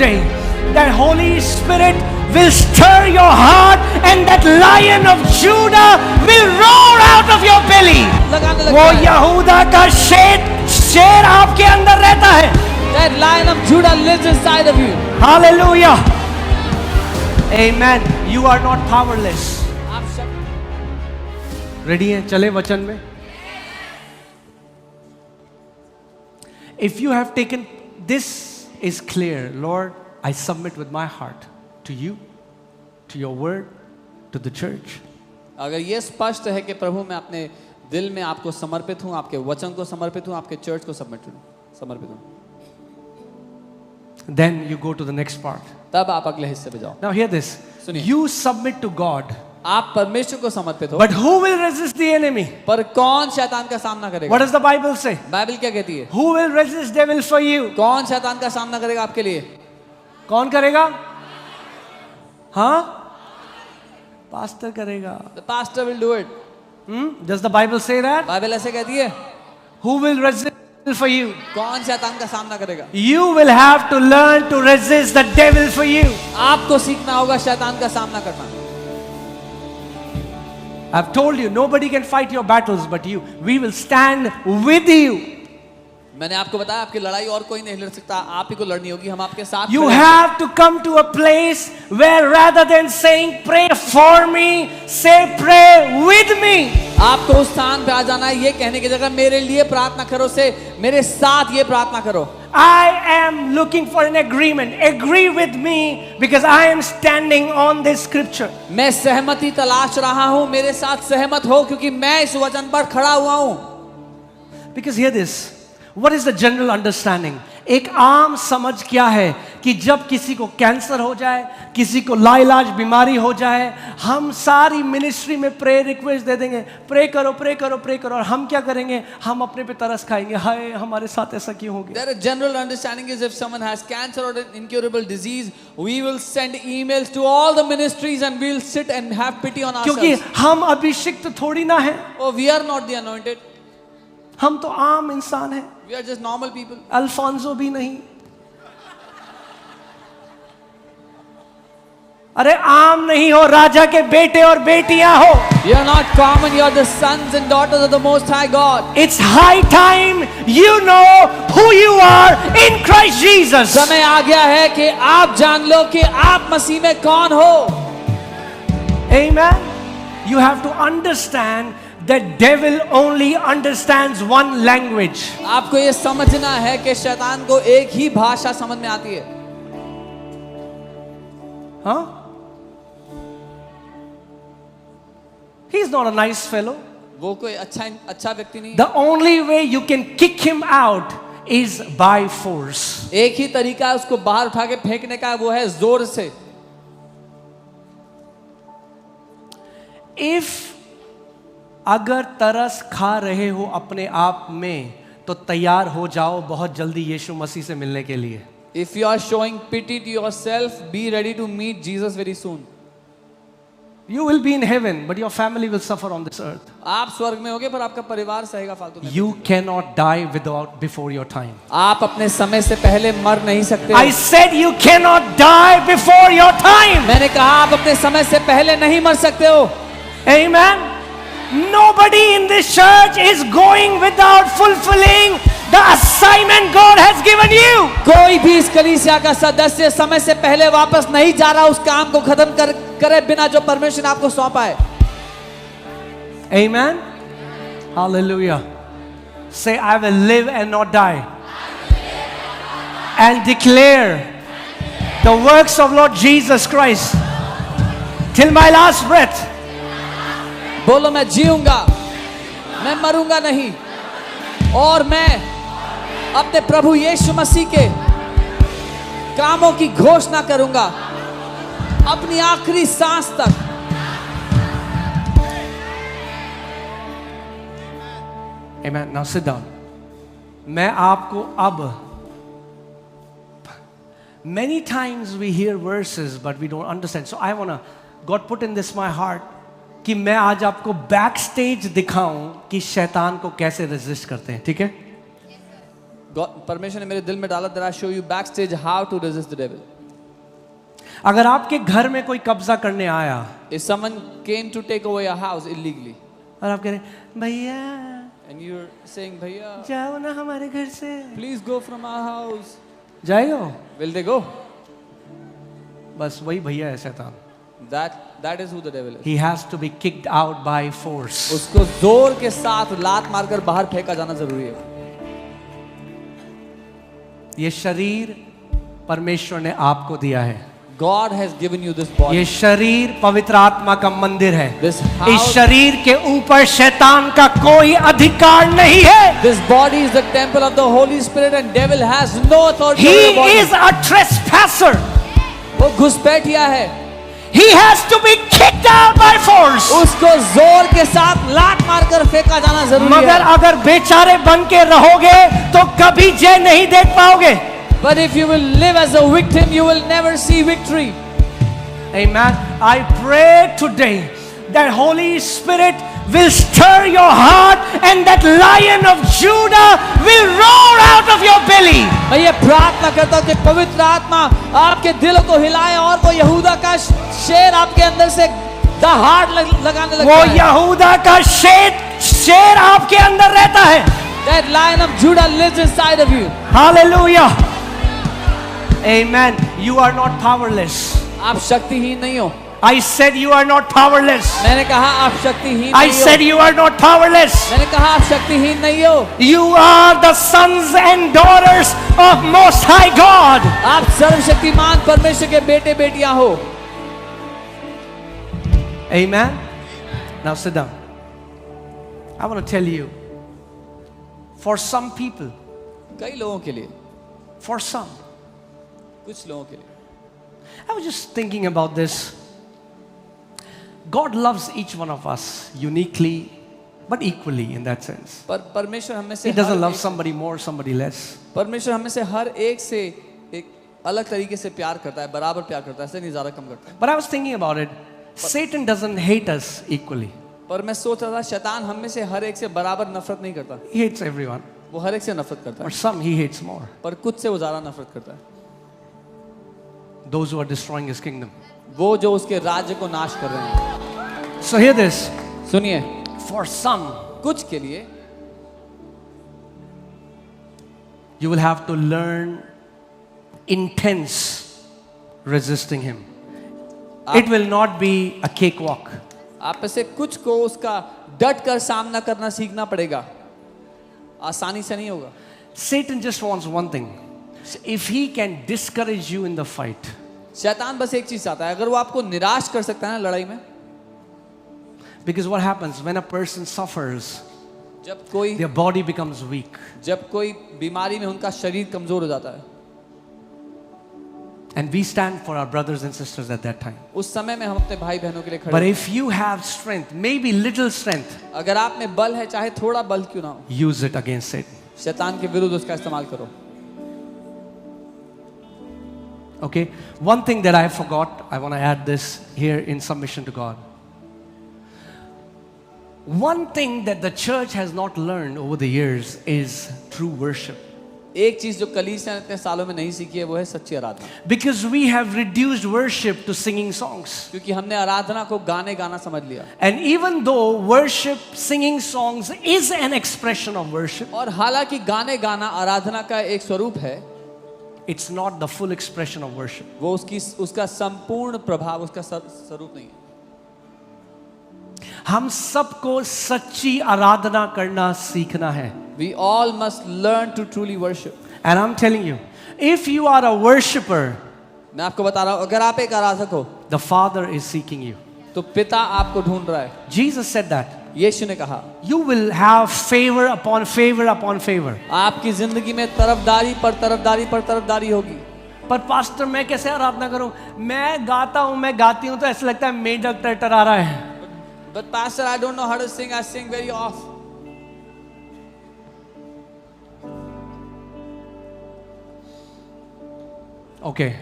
today that Holy Spirit will stir your heart and that Lion of Judah will roar out of your belly. वो यहूदा का शेर आपके अंदर रहता है. That Lion of Judah lives inside of you. Hallelujah. Amen. You are not powerless. Ready हैं? चले वचन में. If you have taken this is clear, Lord, I submit with my heart to you, to your word, to the church. अगर ये स्पष्ट है कि प्रभु मैं अपने दिल में आपको समर्पित हूँ, आपके वचन को समर्पित हूँ, आपके चर्च को समर्पित हूँ. Then you go to the next part. तब आप अगले हिस्से पे जाओ. Now hear this. सुनिए. You submit to God. आप परमेश्वर को समर्पित हो. But who will resist the enemy? पर कौन शैतान का सामना करेगा? What does the Bible say? Bible क्या कहती है? Who will resist devil for you? कौन शैतान का सामना करेगा आपके लिए? कौन करेगा? हाँ? पास्टर करेगा. The pastor will do it. Does the Bible say that? Bible ऐसे कहती है. Who will resist for you? कौन शैतान का सामना करेगा? You will have to learn to resist the devil for you. आपको सीखना होगा शैतान का सामना करना. I've told you, nobody can fight your battles but you. We will stand with you. मैंने आपको बताया आपकी लड़ाई और कोई नहीं लड़ सकता, आप ही को लड़नी होगी, हम आपके साथ. You have to come to a place where rather than saying pray for me, say pray with me. आपको उस स्थान पे आ जाना है, ये कहने की जगह मेरे लिए प्रार्थना करो से मेरे साथ ये प्रार्थना करो. I am looking for an agreement. Agree with me because I am standing on this scripture. मैं सहमति तलाश रहा हूँ, मेरे साथ सहमत हो क्योंकि मैं इस वचन पर खड़ा हुआ हूँ. Because hear this. What is the general understanding? एक आम समझ क्या है कि जब किसी को कैंसर हो जाए, किसी को लाइलाज बीमारी हो जाए, हम सारी मिनिस्ट्री में प्रेयर रिक्वेस्ट दे देंगे, प्रे करो प्रे करो प्रे करो, और हम क्या करेंगे? हम अपने पे तरस खाएंगे, हाय हमारे साथ ऐसा क्यों हो गया? There is general understanding is if someone has cancer or an incurable disease, we will send emails to all the ministries and we'll sit and have pity on ourselves. क्योंकि हम अभिषिक्त थोड़ी ना है. Oh, we are not the anointed. हम तो आम इंसान हैं. We are just normal people. Alphonso भी नहीं. अरे आम नहीं हो, राजा के बेटे और बेटियां हो. You are not common, you are the sons and daughters of the Most High God. It's high time you know who you are in Christ Jesus. समय आ गया है कि आप जान लो कि आप मसीह में कौन हो. Amen. You have to understand that devil only understands one language. आपको ये समझना है कि शैतान को एक ही भाषा समझ में आती है. Huh? He's not a nice fellow. वो कोई अच्छा व्यक्ति नहीं. The only way you can kick him out is by force. एक ही तरीका है उसको बाहर उठा के फेंकने का, वो है जोर से. If अगर तरस खा रहे हो अपने आप में, तो तैयार हो जाओ बहुत जल्दी यीशु मसीह से मिलने के लिए. If you are showing pity to yourself, be ready to meet Jesus very soon. You will be in heaven, but your family will suffer on this earth. आप स्वर्ग में होगे पर आपका परिवार सहेगा फालतू में. You cannot die before your time. आप अपने समय से पहले मर नहीं सकते. I said you cannot die before your time. मैंने कहा आप अपने समय से पहले नहीं मर सकते हो. Amen. Nobody in this church is going without fulfilling the assignment God has given you. कोई भी इस कलीसिया का सदस्य समय से पहले वापस नहीं जा रहा उस काम को खत्म करे बिना जो परमेश्वर ने आपको सौंपा है. Amen. Hallelujah. Say, I will live and not die, and declare the works of Lord Jesus Christ till my last breath. बोलो मैं जीऊंगा, मैं मरूंगा नहीं, और मैं अपने प्रभु यीशु मसीह के कामों की घोषणा करूंगा अपनी आखिरी सांस तक. Amen. Now sit down. मैं आपको अब, many times we hear verses but we don't understand. So I wanna, God put in this my heart कि मैं आज आपको बैक स्टेज दिखाऊं कि शैतान को कैसे रेजिस्ट करते हैं. ठीक है? परमेश्वर ने मेरे दिल में डाला that I show you backstage how to resist the devil. अगर आपके घर में कोई कब्जा करने आया If someone came to take away your house illegally और आप कह रहे हैं, भैया and you're saying, भैया जाओ ना हमारे घर से, please go from our house, जाएगा? will they go? बस वही भैया है शैतान. That is who the devil is. He has to be kicked out by force. उसको जोर के साथ लात मारकर बाहर फेंका जाना जरूरी है. ये शरीर परमेश्वर ने आपको दिया है. God has given you this body. ये शरीर पवित्र आत्मा का मंदिर है. This इस house, शरीर के ऊपर शैतान का कोई अधिकार नहीं है. this body is the temple of the Holy Spirit and devil has no authority He over the body. is a trespasser. वो घुसपैठिया है. He has to be kicked out by force. उसको जोर के साथ लात मारकर फेंका जाना जरूरी मगर है. अगर बेचारे बन के रहोगे तो कभी जय नहीं देख पाओगे. But if you will live as a victim, you will never see victory. Amen. I pray today that Holy Spirit will stir your heart and that Lion of Judah will roar out of your belly. मैं ये प्रार्थना करता हूँ कि पवित्र आत्मा आपके दिल को हिलाए और वो यहूदा का शेर आपके अंदर से दहाड़ लगाने लग वो जाए. यहूदा का शेर आपके अंदर रहता है. That Lion of Judah lives inside of you. Hallelujah. Amen. You are not powerless. आप शक्तिहीन नहीं हो. I said you are not powerless. मैंने कहा आप शक्तिहीन I नहीं हो. said you are not powerless. मैंने कहा आप शक्तिहीन नहीं हो. You are the sons and daughters of Most High God. आप सर्वशक्तिमान परमेश्वर के बेटे बेटियां हो. Amen. Now sit down. I want to tell you, for some people, कई लोगों के लिए, for some, कुछ लोगों के लिए, I was just thinking about this. God loves each one of us uniquely, but equally in that sense. पर परमेश्वर हमें से He doesn't हर love एक- somebody more, somebody less. परमेश्वर हमें से हर एक से एक अलग तरीके से प्यार करता है, बराबर प्यार करता है, ऐसे नहीं ज्यादा कम करता है. But I was thinking about it. Satan doesn't hate us equally. पर मैं सोच रहा था शैतान हम में से हर एक से बराबर नफरत नहीं करता. He hates everyone. वो हर एक से नफरत करता But है, some he hates more. पर कुछ से वो ज्यादा नफरत करता है. Those who are destroying his kingdom. वो जो उसके राज्य को नाश कर रहे हैं. So hear this. सुनिए, For some, कुछ के लिए you will have to learn intense resisting him. It will not be a cakewalk. आप में से कुछ को उसका डट कर सामना करना सीखना पड़ेगा. आसानी से नहीं होगा. Satan just wants one thing. If he can discourage you in the fight, शैतान बस एक चीज चाहता है, अगर वो आपको निराश कर सकता है ना लड़ाई में. because what happens when a person suffers, जब कोई their body becomes weak. बीमारी में उनका शरीर कमजोर हो जाता है. And we stand for our brothers and sisters at that time. उस समय में हम अपने भाई बहनों के लिए खड़े But हैं. if you have strength, maybe little strength, अगर आप में बल है, चाहे थोड़ा बल क्यों ना हो, use it against Satan. शैतान के विरुद्ध उसका इस्तेमाल करो. Okay? One thing that I forgot, I want to add this here in submission to God. One thing that the church has not learned over the years is true worship. एक चीज जो कलीसिया ने इतने सालों में नहीं सीखी है वो है सच्ची आराधना. Because we have reduced worship to singing songs. क्योंकि हमने आराधना को गाने गाना समझ लिया. And even though worship, singing songs is an expression of worship, और हालांकि गाने गाना आराधना का एक स्वरूप है, it's not the full expression of worship. वो उसका संपूर्ण प्रभाव, उसका स्वरूप नहीं है. हम सबको सच्ची आराधना करना सीखना है. We all must learn to truly worship. And I'm telling you, if you are a worshipper, मैं आपको बता रहा हूँ, अगर आप एक आराधक हो, the Father is seeking you. तो पिता आपको ढूंढ रहा है. Jesus said that. यीशु ने कहा, You will have favor upon favor upon favor. आपकी जिंदगी में तरफदारी पर तरफदारी पर तरफदारी होगी. पर पास्टर मैं कैसे आराधना करूं? मैं गाता हूं, मैं गाती हूं तो ऐसा लगता है मेढक टटर आ रहा है. But pastor, I don't know how to sing. I sing very off. Okay.